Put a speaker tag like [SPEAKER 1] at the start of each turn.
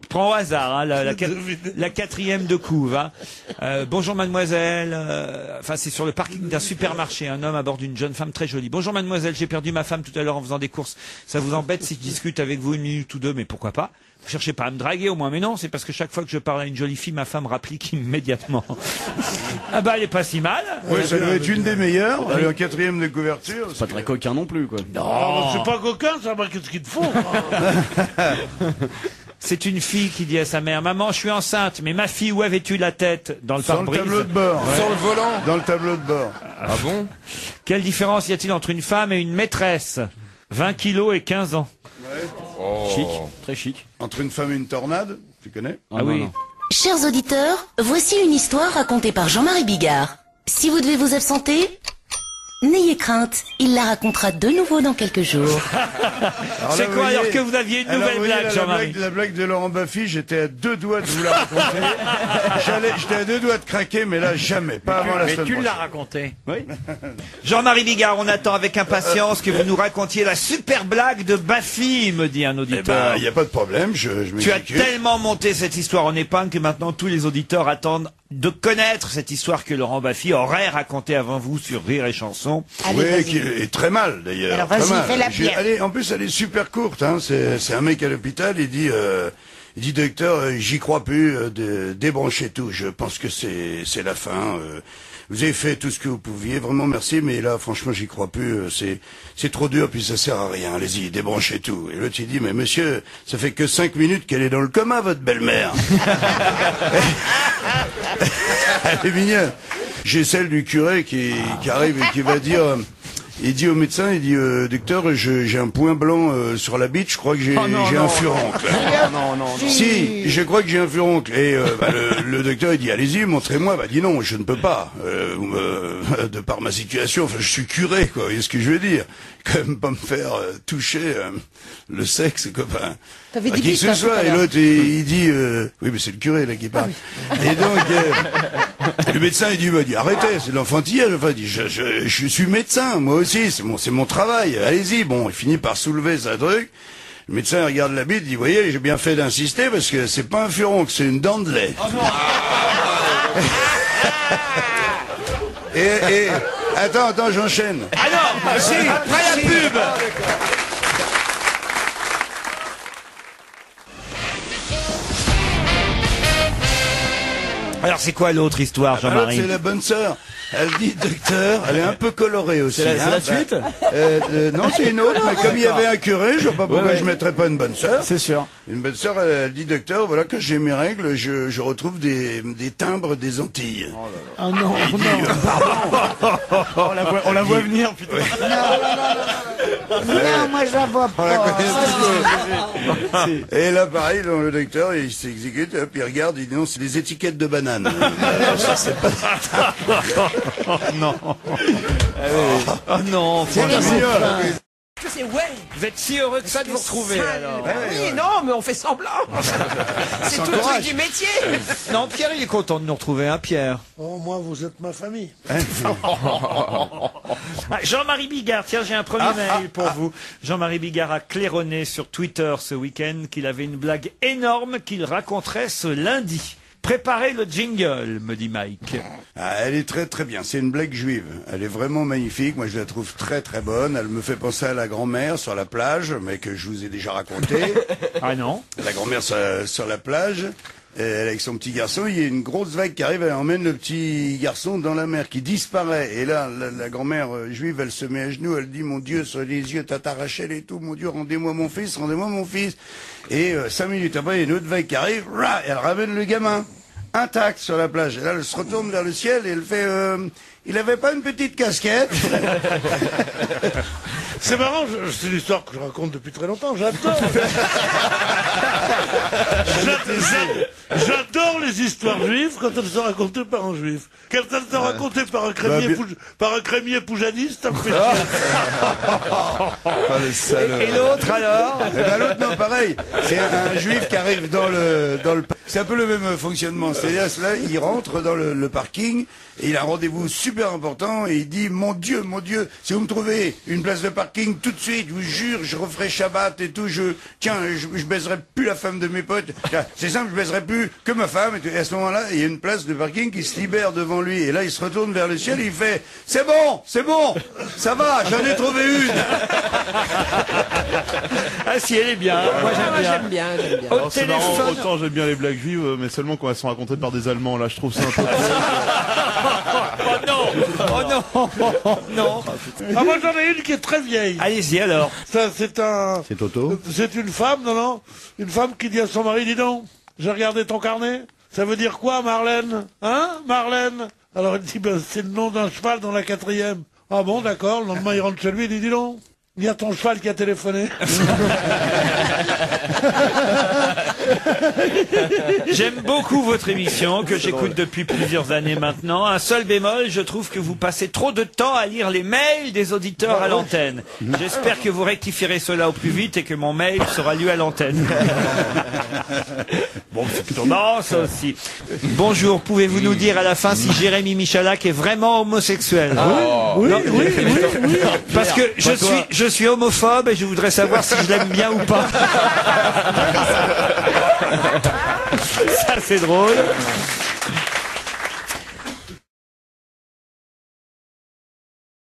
[SPEAKER 1] Prends au hasard, hein, la quatrième de couve. Hein. Bonjour mademoiselle. Enfin, c'est sur le parking d'un supermarché. Un homme aborde une jeune femme très jolie. Bonjour mademoiselle, j'ai perdu ma femme tout à l'heure en faisant des courses. Ça vous embête si je discute avec vous une minute ou deux? Mais pourquoi pas? Vous cherchez pas à me draguer au moins? Mais non, c'est parce que chaque fois que je parle à une jolie fille, ma femme rapplique immédiatement. Ah bah elle est pas si mal.
[SPEAKER 2] Oui, ça doit être une des meilleures. Elle est en quatrième de couverture.
[SPEAKER 3] C'est pas très coquin non plus, quoi.
[SPEAKER 4] Non, c'est pas coquin, ça, bah, qu'est-ce qu'il te faut?
[SPEAKER 1] C'est une fille qui dit à sa mère: maman, je suis enceinte, mais ma fille, où avais-tu la tête? Dans le pare-brise.
[SPEAKER 2] Sur le tableau de bord.
[SPEAKER 5] Ouais. Sur le volant.
[SPEAKER 2] Dans le tableau de bord.
[SPEAKER 5] Ah bon?
[SPEAKER 1] Quelle différence y a-t-il entre une femme et une maîtresse? 20 kilos et 15 ans.
[SPEAKER 2] Ouais.
[SPEAKER 5] Oh.
[SPEAKER 3] Chic, très chic.
[SPEAKER 2] Entre une femme et une tornade, tu connais?
[SPEAKER 1] Ah oui.
[SPEAKER 3] Non.
[SPEAKER 6] Chers auditeurs, voici une histoire racontée par Jean-Marie Bigard. Si vous devez vous absenter, n'ayez crainte, il la racontera de nouveau dans quelques jours.
[SPEAKER 1] C'est quoi alors que vous aviez une nouvelle blague, Jean-Marie?
[SPEAKER 2] La blague de Laurent Baffy, j'étais à deux doigts de vous la raconter. J'étais à deux doigts de craquer, mais là, jamais. Pas avant la semaine prochaine.
[SPEAKER 3] raconté. Oui.
[SPEAKER 1] Jean-Marie Bigard, on attend avec impatience que vous nous racontiez la super blague de Baffy, me dit un
[SPEAKER 2] Eh
[SPEAKER 1] auditeur.
[SPEAKER 2] ben, il n'y a pas de problème, je
[SPEAKER 1] Tu as
[SPEAKER 2] m'exécute.
[SPEAKER 1] tellement monté cette histoire en épingle que maintenant tous les auditeurs attendent de connaître cette histoire que Laurent Baffy aurait racontée avant vous sur Rire et Chanson.
[SPEAKER 2] Oui, qui est très mal d'ailleurs.
[SPEAKER 7] Alors, vas-y,
[SPEAKER 2] très mal.
[SPEAKER 7] fais la pierre.
[SPEAKER 2] Allez, en plus, elle est super courte. Hein. C'est un mec à l'hôpital. Il dit docteur, j'y crois plus. Débranchez tout. Je pense que c'est la fin. Vous avez fait tout ce que vous pouviez. Vraiment merci. Mais là, franchement, j'y crois plus. C'est trop dur. Puis ça sert à rien. Allez-y, débranchez tout. Et l'autre il dit mais monsieur, ça fait que 5 minutes qu'elle est dans le coma, votre belle-mère. Elle est mignonne. J'ai celle du curé qui arrive et qui va dire, il dit au médecin, il dit, docteur, j'ai un point blanc sur la bite, je crois que j'ai un furoncle.
[SPEAKER 3] Non.
[SPEAKER 2] Si, je crois que j'ai un furoncle. Et le docteur, il dit, allez-y, montrez-moi. Bah, dit non, je ne peux pas. De par ma situation, enfin, je suis curé, quoi. Vous voyez ce que je veux dire? Quand même pas me faire toucher le sexe, quoi. Enfin,
[SPEAKER 7] T'avais
[SPEAKER 2] à
[SPEAKER 7] dit
[SPEAKER 2] qui que
[SPEAKER 7] vite,
[SPEAKER 2] ce
[SPEAKER 7] hein,
[SPEAKER 2] soit.
[SPEAKER 7] tout à
[SPEAKER 2] Et
[SPEAKER 7] l'heure.
[SPEAKER 2] l'autre, il dit, oui, mais c'est le curé, là, qui parle. Et donc, le médecin, il dit, arrêtez, c'est de l'enfantillage. Enfin, il dit, je suis médecin, moi aussi, c'est mon travail. Allez-y. Bon, il finit par soulever sa truc. Le médecin il regarde la bite, il dit, voyez, j'ai bien fait d'insister parce que c'est pas un furoncle, c'est une dent de lait.
[SPEAKER 1] Oh non.
[SPEAKER 2] Et attends, j'enchaîne.
[SPEAKER 1] Ah non, si, après la pub. Alors c'est quoi l'autre histoire,
[SPEAKER 2] Alors,
[SPEAKER 1] Jean-Marie?
[SPEAKER 2] c'est la bonne sœur. Elle dit, docteur, elle est un peu colorée aussi.
[SPEAKER 3] C'est la
[SPEAKER 2] hein.
[SPEAKER 3] suite?
[SPEAKER 2] Non, c'est une autre, mais comme il y avait un curé, je vois pas pourquoi
[SPEAKER 3] Ouais.
[SPEAKER 2] je mettrais pas une bonne sœur.
[SPEAKER 3] C'est sûr.
[SPEAKER 2] Une bonne sœur, elle dit, docteur, voilà, quand j'ai mes règles, je retrouve des timbres des Antilles.
[SPEAKER 7] Oh non, non.
[SPEAKER 3] On la voit venir, putain.
[SPEAKER 7] Non, moi je la vois
[SPEAKER 2] On la
[SPEAKER 7] pas.
[SPEAKER 2] connaît tous. Et là, pareil, le docteur, il s'exécute, hop, il regarde, il dit, non, c'est des étiquettes de bananes.
[SPEAKER 1] Oh non. Oh non.
[SPEAKER 2] C'est mignon.
[SPEAKER 7] C'est ouais.
[SPEAKER 1] Vous êtes si heureux que ça de vous retrouver alors.
[SPEAKER 7] Oui, non, mais on fait semblant. C'est tout le truc du métier.
[SPEAKER 1] Non, Pierre, il est content de nous retrouver, hein, Pierre.
[SPEAKER 4] Oh, moi, vous êtes ma famille.
[SPEAKER 1] Ah, Jean-Marie Bigard, tiens, j'ai un premier mail pour vous. Jean-Marie Bigard a claironné sur Twitter ce week-end qu'il avait une blague énorme qu'il raconterait ce lundi. Préparez le jingle, me dit Mike.
[SPEAKER 2] Ah, elle est très très bien, c'est une blague juive. Elle est vraiment magnifique, moi je la trouve très très bonne. Elle me fait penser à la grand-mère sur la plage, mais que je vous ai déjà raconté.
[SPEAKER 1] Ah non?
[SPEAKER 2] La grand-mère sur la plage, elle, avec son petit garçon, il y a une grosse vague qui arrive, elle emmène le petit garçon dans la mer, qui disparaît. Et là, la grand-mère juive, elle se met à genoux, elle dit, mon Dieu, sur les yeux, Tata Rachel et tout, mon Dieu, rendez-moi mon fils, rendez-moi mon fils. Et 5 minutes après, il y a une autre vague qui arrive, et elle ramène le gamin, intact sur la plage. Et là, elle se retourne vers le ciel et elle fait, il avait pas une petite casquette?
[SPEAKER 4] C'est marrant, c'est une histoire que je raconte depuis très longtemps, j'adore. J'adore J'adore les histoires juives quand elles sont racontées par un juif. Quand elles sont racontées par un crémier poujadiste, ça me fait chier.
[SPEAKER 1] Et l'autre alors?
[SPEAKER 2] Eh ben l'autre non, pareil. C'est un juif qui arrive dans le c'est un peu le même fonctionnement. C'est-à-dire là, il rentre dans le parking et il a un rendez-vous super important et il dit mon Dieu, si vous me trouvez une place de parking tout de suite, je vous jure, je referai Shabbat et tout. Je baiserai plus la femme de mes potes. C'est simple, je baiserai plus que ma femme. Et à ce moment-là, il y a une place de parking qui se libère devant lui et là, il se retourne vers le ciel et il fait c'est bon, ça va, j'en ai trouvé une.
[SPEAKER 1] Ah si, elle est bien. Moi j'aime bien. Au
[SPEAKER 5] Alors, c'est marrant,
[SPEAKER 1] téléphone.
[SPEAKER 5] autant j'aime bien les blagues juives, mais seulement quand elles sont racontées par des Allemands. Là, je trouve ça un peu...
[SPEAKER 1] Oh non, non.
[SPEAKER 4] Ah, moi j'en ai une qui est très vieille.
[SPEAKER 1] Allez-y alors.
[SPEAKER 4] Ça, c'est
[SPEAKER 3] Toto.
[SPEAKER 4] C'est une femme, non. Une femme qui dit à son mari, dis donc, j'ai regardé ton carnet. Ça veut dire quoi, Marlène? Hein, Marlène? Alors il dit, ben, c'est le nom d'un cheval dans la 4e. Ah bon, d'accord. Le lendemain, il rentre chez lui, il dit, dis donc, il y a ton cheval qui a téléphoné.
[SPEAKER 1] J'aime beaucoup votre émission, que j'écoute depuis plusieurs années maintenant. Un seul bémol, je trouve que vous passez trop de temps à lire les mails des auditeurs à l'antenne. J'espère que vous rectifierez cela au plus vite et que mon mail sera lu à l'antenne. Bon, non, ça aussi. Bonjour, pouvez-vous nous dire à la fin si Jérémy Michalak est vraiment homosexuel?
[SPEAKER 4] Oui.
[SPEAKER 1] Parce que je suis homophobe et je voudrais savoir si je l'aime bien ou pas. Ça, c'est drôle.